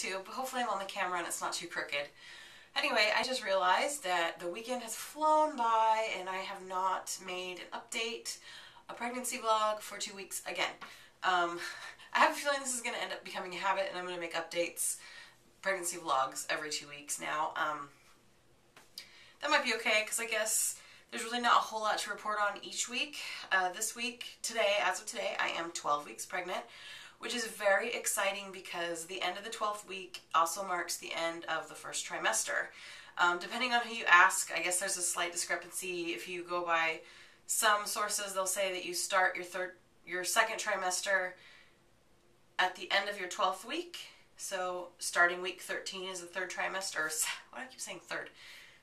too, but hopefully I'm on the camera and it's not too crooked. Anyway, I just realized that the weekend has flown by and I have not made an update, a pregnancy vlog for 2 weeks again. I have a feeling this is going to end up becoming a habit and I'm going to make updates, pregnancy vlogs every 2 weeks now. That might be okay because I guess there's really not a whole lot to report on each week. This week, today, as of today, I am 12 weeks pregnant, which is very exciting because the end of the 12th week also marks the end of the first trimester. Depending on who you ask, I guess there's a slight discrepancy. If you go by some sources, they'll say that you start your second trimester at the end of your 12th week. So starting week 13 is the third trimester. Why do I keep saying third?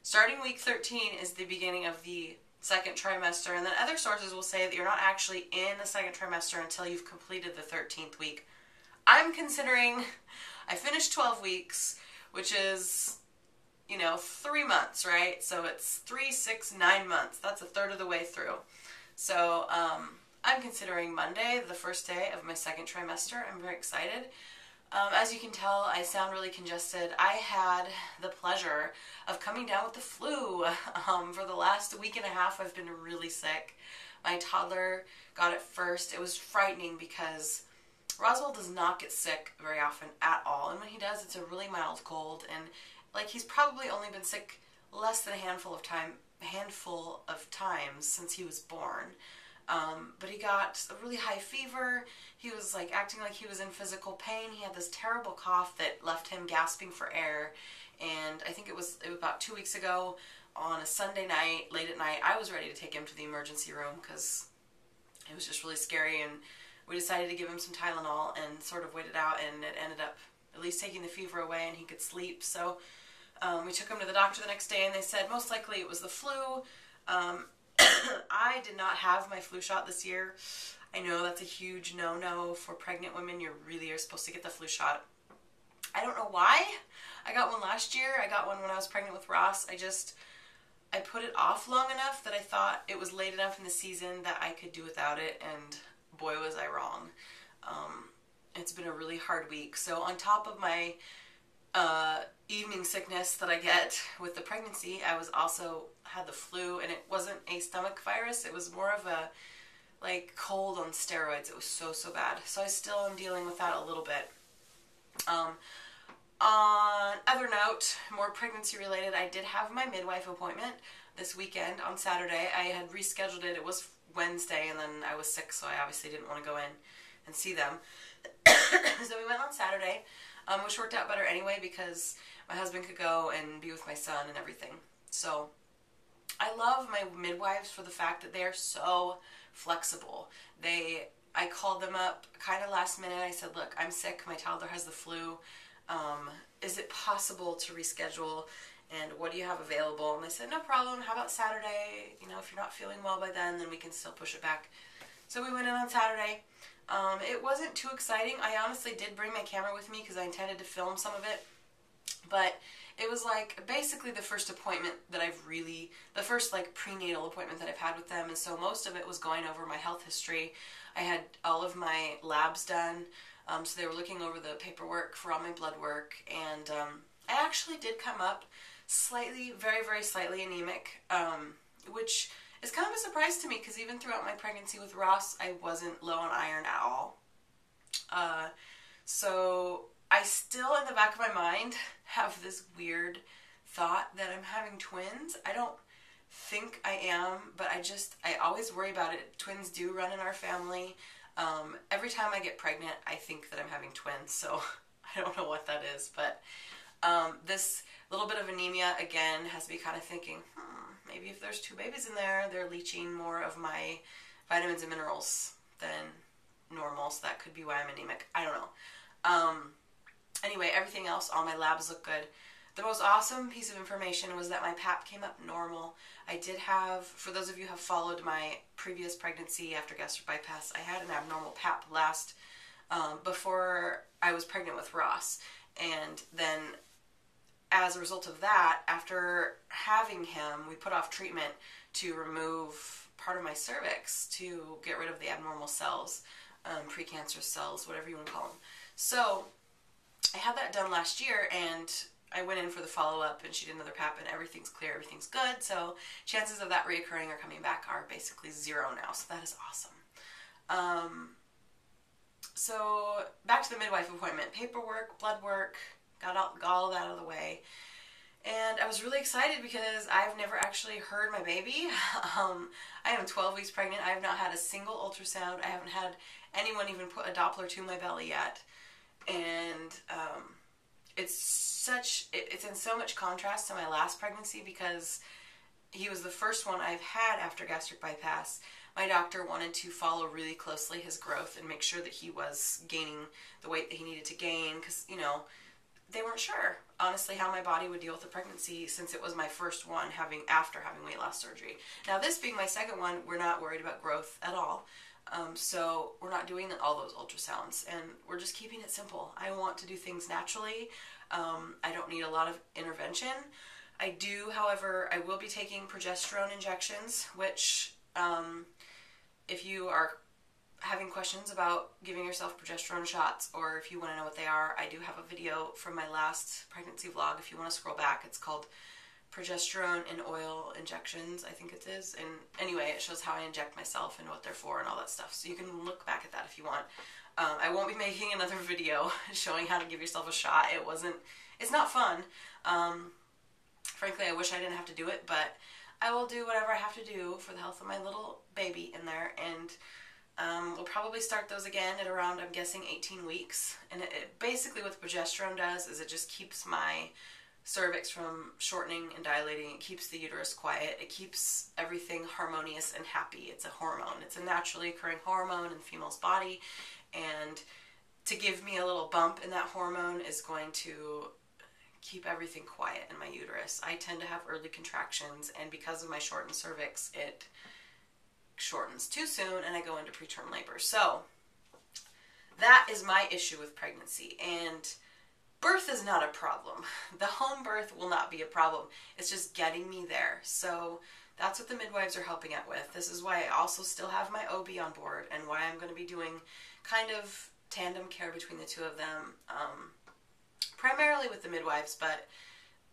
Starting week 13 is the beginning of the second trimester, and then other sources will say that you're not actually in the second trimester until you've completed the 13th week. I'm considering I finished 12 weeks, which is, 3 months, right? So it's 3, 6, 9 months. That's a third of the way through. So I'm considering Monday, the first day of my second trimester. I'm very excited. As you can tell, I sound really congested. I had the pleasure of coming down with the flu. For the last week and a half, I've been really sick. My toddler got it first. It was frightening because Roswell does not get sick very often at all. And when he does, it's a really mild cold. And he's probably only been sick less than a handful of times since he was born. But he got a really high fever. He was acting like he was in physical pain. He had this terrible cough that left him gasping for air. And I think it was about 2 weeks ago on a Sunday night, late at night, I was ready to take him to the emergency room because it was just really scary. And we decided to give him some Tylenol and sort of wait it out. And it ended up at least taking the fever away and he could sleep. So we took him to the doctor the next day and they said most likely it was the flu. I did not have my flu shot this year. I know that's a huge no-no for pregnant women. You really are supposed to get the flu shot. I don't know why. I got one last year. I got one when I was pregnant with Ross. I put it off long enough that I thought it was late enough in the season that I could do without it, and boy was I wrong. It's been a really hard week. So on top of my evening sickness that I get with the pregnancy, I was also had the flu, and it wasn't a stomach virus. It was more of a cold on steroids. It was so bad. So I still am dealing with that a little bit. On other note, more pregnancy related, I did have my midwife appointment this weekend on Saturday. I had rescheduled it. It was Wednesday, and then I was sick, so I obviously didn't want to go in and see them. So we went on Saturday, which worked out better anyway because my husband could go and be with my son and everything. So I love my midwives for the fact that they are so flexible. I called them up kind of last minute. I said, look, I'm sick. My toddler has the flu. Is it possible to reschedule? And what do you have available? And they said, no problem. How about Saturday? If you're not feeling well by then we can still push it back. So we went in on Saturday. It wasn't too exciting. I honestly did bring my camera with me because I intended to film some of it. But it was basically the first appointment that the first prenatal appointment that I've had with them. And so most of it was going over my health history. I had all of my labs done. So they were looking over the paperwork for all my blood work. And I actually did come up slightly, very, very slightly anemic, which is kind of a surprise to me because even throughout my pregnancy with Ross, I wasn't low on iron at all. So I still, in the back of my mind, have this weird thought that I'm having twins. I don't think I am, but I always worry about it. Twins do run in our family. Every time I get pregnant, I think that I'm having twins, so I don't know what that is, but this little bit of anemia, again, has me kind of thinking, maybe if there's 2 babies in there, they're leaching more of my vitamins and minerals than normal, so that could be why I'm anemic. I don't know. Anyway, everything else, all my labs look good. The most awesome piece of information was that my pap came up normal. I did have, for those of you who have followed my previous pregnancy after gastric bypass, I had an abnormal pap last before I was pregnant with Ross. And then as a result of that, after having him, we put off treatment to remove part of my cervix to get rid of the abnormal cells, precancerous cells, whatever you want to call them. So I had that done last year, and I went in for the follow-up, and she did another pap, and everything's clear, everything's good. So chances of that reoccurring or coming back are basically 0 now. So that is awesome. So back to the midwife appointment. Paperwork, blood work, got all that out of the way. And I was really excited because I've never actually heard my baby. I am 12 weeks pregnant. I have not had a single ultrasound. I haven't had anyone even put a Doppler to my belly yet. And it's in so much contrast to my last pregnancy because he was the first one I've had after gastric bypass. My doctor wanted to follow really closely his growth and make sure that he was gaining the weight that he needed to gain because, you know, they weren't sure, honestly, how my body would deal with the pregnancy since it was my first one after having weight loss surgery. Now, this being my second one, we're not worried about growth at all. So we're not doing all those ultrasounds, and we're just keeping it simple. I want to do things naturally. I don't need a lot of intervention. I do, however, I will be taking progesterone injections, which if you are having questions about giving yourself progesterone shots, or if you want to know what they are, I do have a video from my last pregnancy vlog. If you want to scroll back, it's called Progesterone in Oil Injections, I think it is. And anyway, it shows how I inject myself and what they're for and all that stuff. So you can look back at that if you want. I won't be making another video showing how to give yourself a shot. It's not fun. Frankly, I wish I didn't have to do it, but I will do whatever I have to do for the health of my little baby in there. And we'll probably start those again at around, I'm guessing, 18 weeks. And basically what the progesterone does is it just keeps my cervix from shortening and dilating. It keeps the uterus quiet. It keeps everything harmonious and happy. It's a hormone. It's a naturally occurring hormone in the female's body. And to give me a little bump in that hormone is going to keep everything quiet in my uterus. I tend to have early contractions, and because of my shortened cervix, it shortens too soon and I go into preterm labor. So that is my issue with pregnancy, and birth is not a problem. The home birth will not be a problem. It's just getting me there. So that's what the midwives are helping out with. This is why I also still have my OB on board, and why I'm going to be doing kind of tandem care between the two of them, primarily with the midwives, but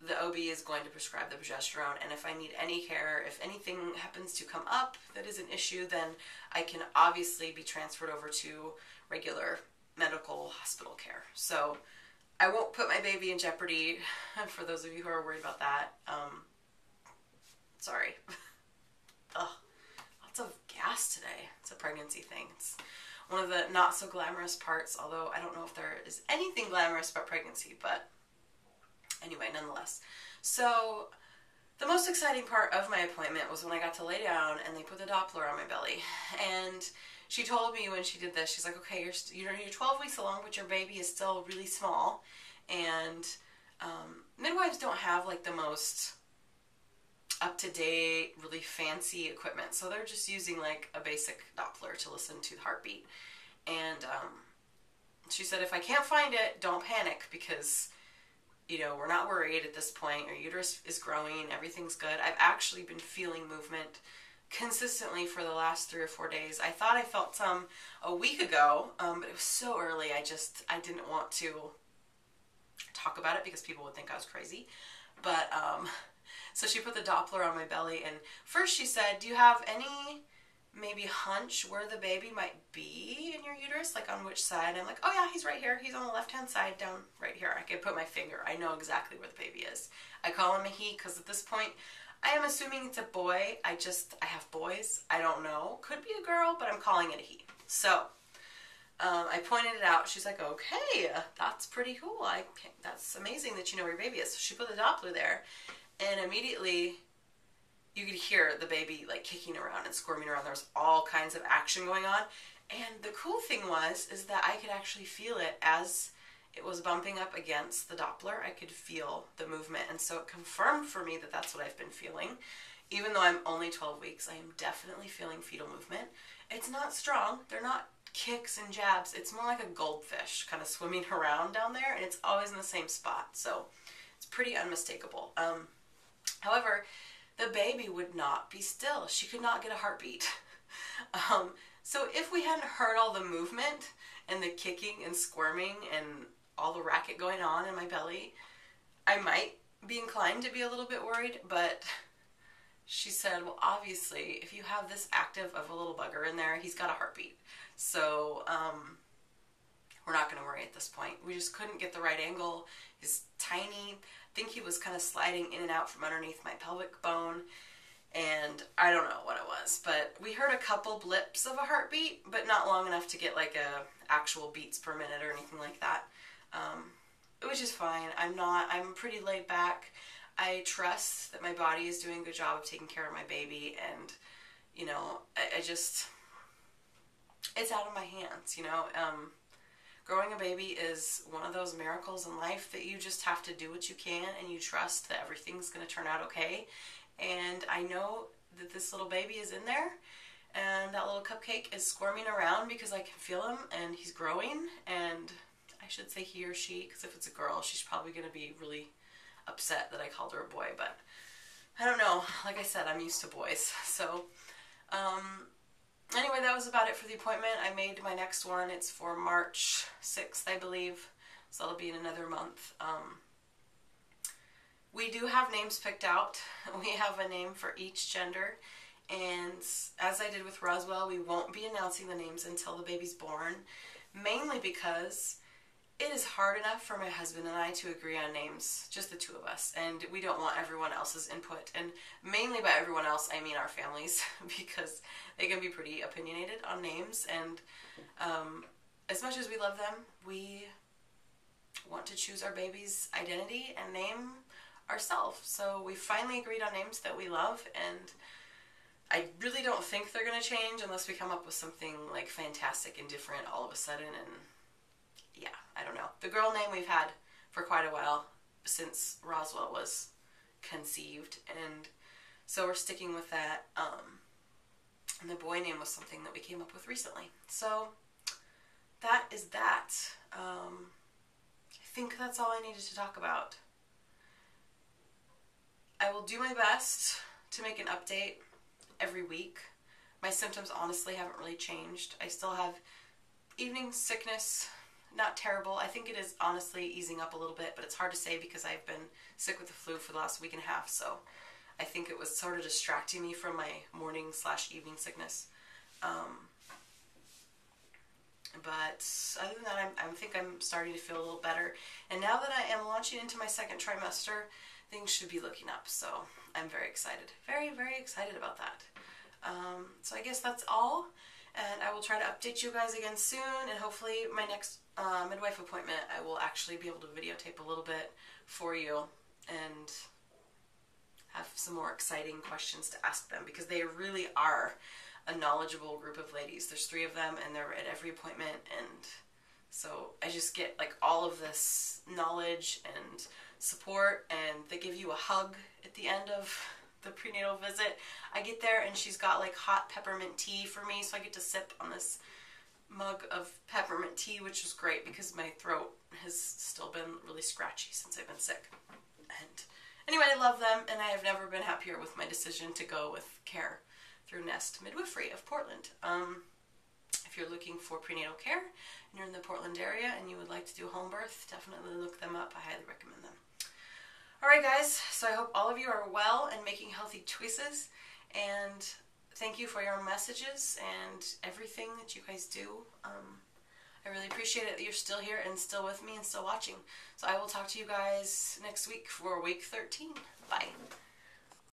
the OB is going to prescribe the progesterone, and if I need any care, if anything happens to come up that is an issue, then I can obviously be transferred over to regular medical hospital care. So I won't put my baby in jeopardy, for those of you who are worried about that. Sorry. Ugh, lots of gas today. It's a pregnancy thing. It's one of the not so glamorous parts, although I don't know if there is anything glamorous about pregnancy, but anyway, nonetheless. So the most exciting part of my appointment was when I got to lay down and they put the Doppler on my belly. And she told me when she did this, she's like, okay, you're 12 weeks along, but your baby is still really small. And midwives don't have like the most up-to-date, really fancy equipment. So they're just using like a basic Doppler to listen to the heartbeat. And she said, if I can't find it, don't panic, because, you know, we're not worried at this point. Your uterus is growing. Everything's good. I've actually been feeling movement consistently for the last 3 or 4 days. I thought I felt some a week ago, but it was so early. I didn't want to talk about it because people would think I was crazy. But so she put the Doppler on my belly, and first she said, do you have any maybe hunch where the baby might be in your uterus, like on which side? I'm like, oh yeah, he's right here. He's on the left-hand side, down right here. I can put my finger. I know exactly where the baby is. I call him a he because at this point, I am assuming it's a boy. I have boys. I don't know. Could be a girl, but I'm calling it a he. So I pointed it out. She's like, okay, that's pretty cool. That's amazing that you know where your baby is. So she put the Doppler there, and immediately you could hear the baby like kicking around and squirming around. There was all kinds of action going on. And the cool thing is that I could actually feel it as it was bumping up against the Doppler. I could feel the movement. And so it confirmed for me that that's what I've been feeling. Even though I'm only 12 weeks, I am definitely feeling fetal movement. It's not strong. They're not kicks and jabs. It's more like a goldfish kind of swimming around down there. And it's always in the same spot. So it's pretty unmistakable. However, the baby would not be still. She could not get a heartbeat. So if we hadn't heard all the movement and the kicking and squirming and all the racket going on in my belly, I might be inclined to be a little bit worried, but she said, well, obviously, if you have this active of a little bugger in there, he's got a heartbeat. So, we're not going to worry at this point. We just couldn't get the right angle. He's tiny. I think he was kind of sliding in and out from underneath my pelvic bone. And I don't know what it was, but we heard a couple blips of a heartbeat, but not long enough to get like a actual beats per minute or anything like that. It was just fine. I'm pretty laid back. I trust that my body is doing a good job of taking care of my baby, and, you know, I just, it's out of my hands, you know. Growing a baby is one of those miracles in life that you just have to do what you can, and you trust that everything's going to turn out okay. And I know that this little baby is in there, and that little cupcake is squirming around because I can feel him, and he's growing. And I should say he or she, because if it's a girl, she's probably going to be really upset that I called her a boy, but I don't know. Like I said, I'm used to boys. So, anyway, that was about it for the appointment. I made my next one. It's for March 6th, I believe, so that'll be in another month. We do have names picked out. We have a name for each gender, and as I did with Roswell, we won't be announcing the names until the baby's born, mainly because it is hard enough for my husband and I to agree on names, just the two of us, and we don't want everyone else's input. And mainly by everyone else, I mean our families, because they can be pretty opinionated on names, and as much as we love them, we want to choose our baby's identity and name ourselves. So we finally agreed on names that we love, and I really don't think they're going to change unless we come up with something like fantastic and different all of a sudden. And yeah, I don't know. The girl name we've had for quite a while, since Roswell was conceived, and so we're sticking with that. And the boy name was something that we came up with recently. So that is that. I think that's all I needed to talk about. I will do my best to make an update every week. My symptoms honestly haven't really changed. I still have evening sickness. Not terrible. I think it is honestly easing up a little bit, but it's hard to say because I've been sick with the flu for the last week and a half, so I think it was sort of distracting me from my morning/evening sickness. But other than that, I think I'm starting to feel a little better. And now that I am launching into my second trimester, things should be looking up, so I'm very excited. Very, very excited about that. So I guess that's all. And I will try to update you guys again soon, and hopefully my next midwife appointment I will actually be able to videotape a little bit for you and have some more exciting questions to ask them, because they really are a knowledgeable group of ladies. There's 3 of them, and they're at every appointment, and so I just get like all of this knowledge and support, and they give you a hug at the end of the prenatal visit. I get there and she's got like hot peppermint tea for me, so I get to sip on this mug of peppermint tea, which is great because my throat has still been really scratchy since I've been sick. And anyway, I love them, and I have never been happier with my decision to go with Care through Nest Midwifery of Portland. If you're looking for prenatal care and you're in the Portland area and you would like to do home birth, definitely look them up. I highly recommend them. Alright guys, so I hope all of you are well and making healthy choices, and thank you for your messages and everything that you guys do. I really appreciate it that you're still here and still with me and still watching. So I will talk to you guys next week for week 13. Bye.